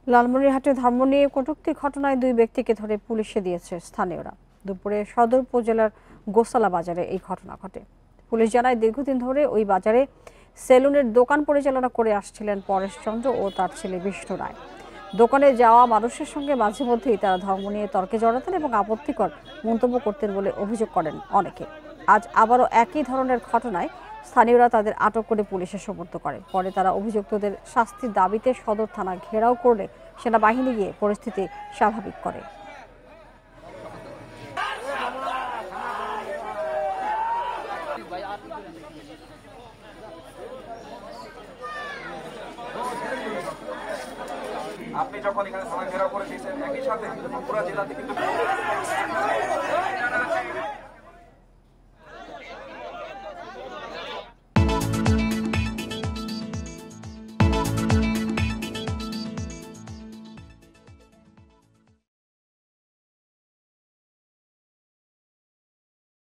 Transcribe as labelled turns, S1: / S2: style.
S1: লালমনিরহাটে ধর্ম নিয়ে কটূক্তি ঘটনায় 2 ব্যক্তিকে ধরে পুলিশে দিয়েছে স্থানীয়রা। দুপুরে সদর উপজেলার গোসালা বাজারে এই ঘটনা ঘটে। পুলিশ জানায়, দীর্ঘদিন ধরে ওই বাজারে সেলুনের দোকান পরিচালনা করে আসছিলেন পরেশ চন্দ্র ও তার ছেলে বিষ্ণু রায়। দোকানে যাওয়া মানুষের সঙ্গে মাঝে মধ্যেই তারা ধর্ম নিয়ে তর্কে জড়াতেন এবং আপত্তিকর মন্তব্য করতেন বলে অভিযোগ করেন অনেকে। আজ আবারও একই ধরনের ঘটনায় স্থানীয়রা তাদের আটক করে পুলিশে সোপর্দ করে। পরে তারা অভিযুক্তদের শাস্তির দাবিতে সদর থানা ঘেরাও করলে সেনাবাহিনী গিয়ে পরিস্থিতি স্বাভাবিক করে।
S2: আপনি যখন এখানে থানা ঘেরাও করে দিয়েছেন একই সাথে পুরো জেলাতে কিন্তু